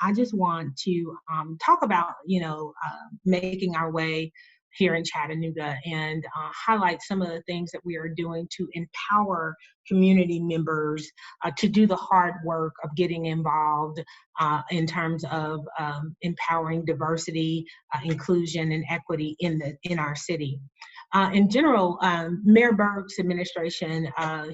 I just want to talk about, making our way here in Chattanooga and highlight some of the things that we are doing to empower community members to do the hard work of getting involved in terms of empowering diversity, inclusion, and equity in our city. In general, Mayor Burke's administration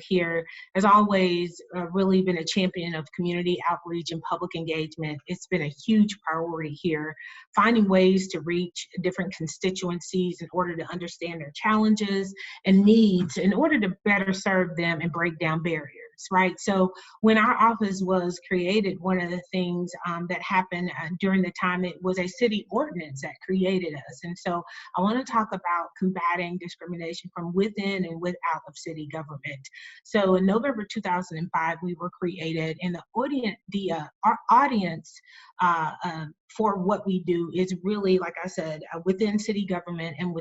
here has always really been a champion of community outreach and public engagement. It's been a huge priority here, finding ways to reach different constituencies in order to understand their challenges and needs in order to better serve them and break down barriers, right? So when our office was created, one of the things that happened during the time, it was a city ordinance that created us. And so I want to talk about combating discrimination from within and without of city government. So in November 2005, we were created, and our audience for what we do is really, like I said, within city government and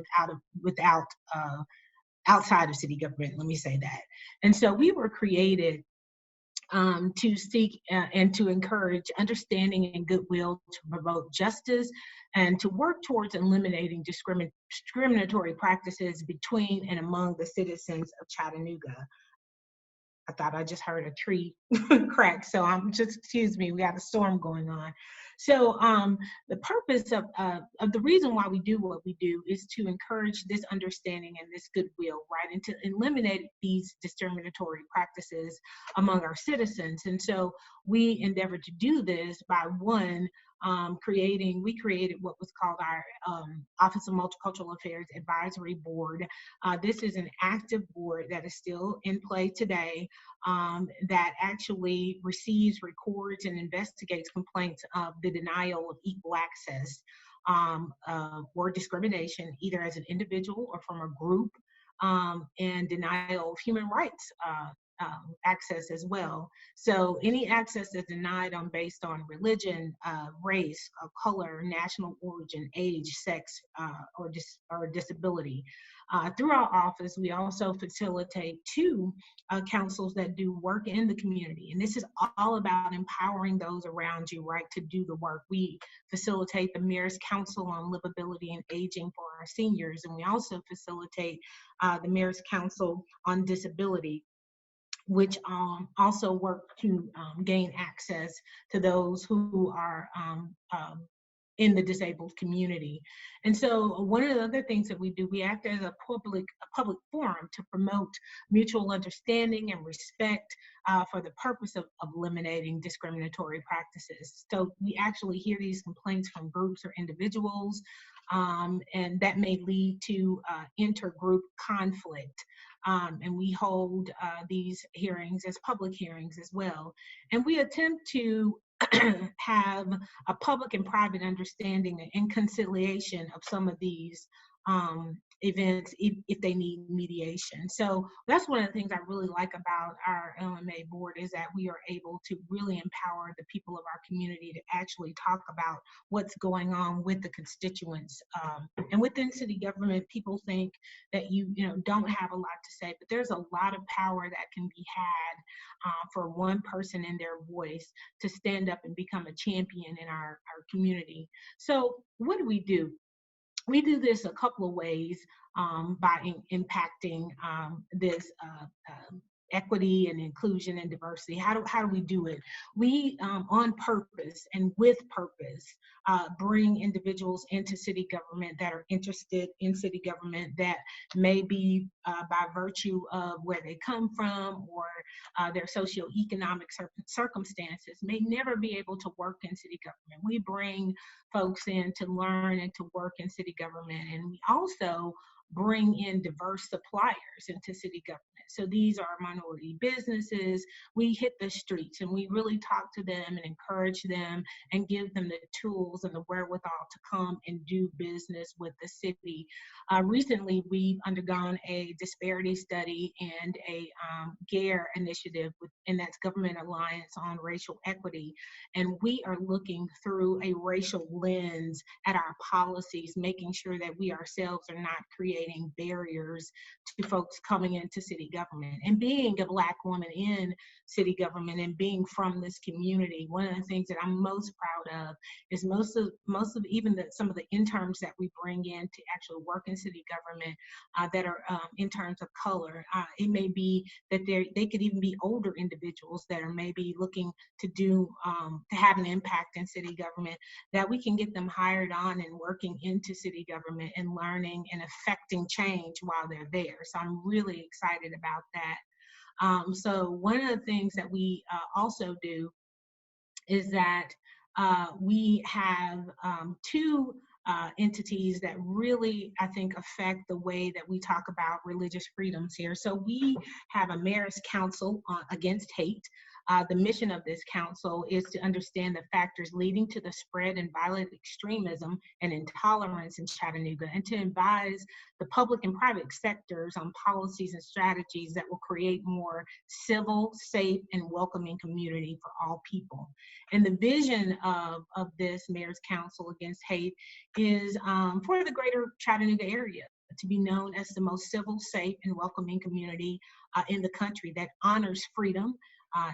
outside of city government, let me say that. And so we were created to seek and to encourage understanding and goodwill, to promote justice, and to work towards eliminating discriminatory practices between and among the citizens of Chattanooga. I thought I just heard a tree crack, so excuse me, we got a storm going on. So the purpose of the reason why we do what we do is to encourage this understanding and this goodwill, right, and to eliminate these discriminatory practices among our citizens. And so we endeavor to do this by we created what was called our Office of Multicultural Affairs Advisory Board. This is an active board that is still in play today, that actually receives, records, and investigates complaints of the denial of equal access or discrimination, either as an individual or from a group, and denial of human rights access as well. So any access that's denied based on religion, race, color, national origin, age, sex, or disability. Through our office, we also facilitate two councils that do work in the community. And this is all about empowering those around you, right, to do the work. We facilitate the Mayor's Council on Livability and Aging for our seniors. And we also facilitate the Mayor's Council on Disability, which also work to gain access to those who are in the disabled community. And so one of the other things that we do, we act as a public forum to promote mutual understanding and respect for the purpose of eliminating discriminatory practices. So we actually hear these complaints from groups or individuals, and that may lead to intergroup conflict. And we hold these hearings as public hearings as well. And we attempt to have a public and private understanding and conciliation of some of these events if they need mediation. So that's one of the things I really like about our LMA board, is that we are able to really empower the people of our community to actually talk about what's going on with the constituents. And within city government, people think that you don't have a lot to say, but there's a lot of power that can be had for one person and their voice to stand up and become a champion in our community. So what do? We do this a couple of ways by impacting this equity and inclusion and diversity. How do we do it? We, on purpose and with purpose, bring individuals into city government that are interested in city government, that may be by virtue of where they come from or their socioeconomic circumstances, may never be able to work in city government. We bring folks in to learn and to work in city government, and we also bring in diverse suppliers into city government. So these are minority businesses. We hit the streets and we really talk to them and encourage them and give them the tools and the wherewithal to come and do business with the city. Recently, we've undergone a disparity study and a GARE initiative, and that's Government Alliance on Racial Equity. And we are looking through a racial lens at our policies, making sure that we ourselves are not creating creating barriers to folks coming into city government. And being a Black woman in city government and being from this community, one of the things that I'm most proud of is most of even some of the interns that we bring in to actually work in city government that are interns of color. It may be that they could even be older individuals that are maybe looking to do to have an impact in city government, that we can get them hired on and working into city government and learning and affecting change while they're there. So I'm really excited about that. So one of the things that we also do is that we have two entities that really, I think, affect the way that we talk about religious freedoms here. So we have a Mayor's Council Against Hate. The mission of this council is to understand the factors leading to the spread and violent extremism and intolerance in Chattanooga, and to advise the public and private sectors on policies and strategies that will create more civil, safe, and welcoming community for all people. And the vision of this Mayor's Council Against Hate is for the greater Chattanooga area to be known as the most civil, safe, and welcoming community in the country that honors freedom,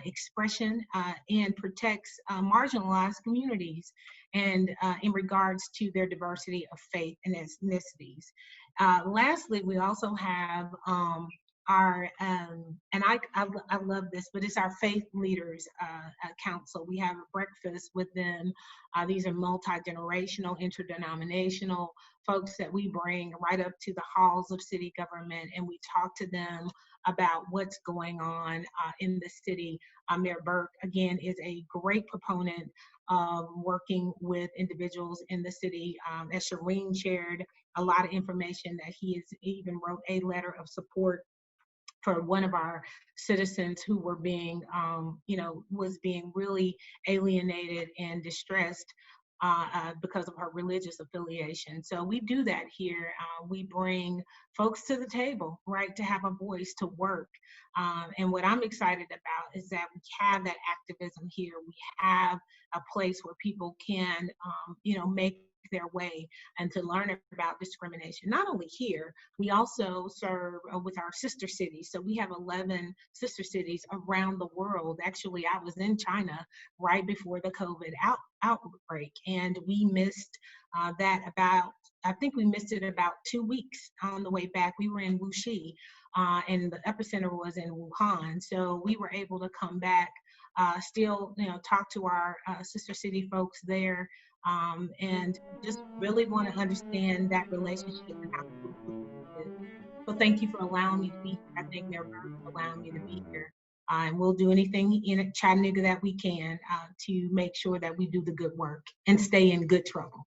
expression, and protects marginalized communities, and in regards to their diversity of faith and ethnicities. Lastly, we also have our, and I love this, but it's our Faith Leaders Council. We have a breakfast with them. These are multi-generational, interdenominational folks that we bring right up to the halls of city government, and we talk to them about what's going on in the city. Mayor Burke, again, is a great proponent of working with individuals in the city. As Shireen shared, a lot of information that he has even wrote a letter of support for one of our citizens who were being, was being really alienated and distressed because of her religious affiliation. So we do that here. We bring folks to the table, right, to have a voice, to work. And what I'm excited about is that we have that activism here. We have a place where people can, make their way and to learn about discrimination. Not only here, we also serve with our sister cities. So we have 11 sister cities around the world. Actually, I was in China right before the COVID outbreak, and we missed I think we missed it about 2 weeks on the way back. We were in Wuxi, and the epicenter was in Wuhan. So we were able to come back, still, talk to our sister city folks there, and just really want to understand that relationship and how it is. So thank you for allowing me to be here. I think they're allowing me to be here. And we'll do anything in Chattanooga that we can to make sure that we do the good work and stay in good trouble.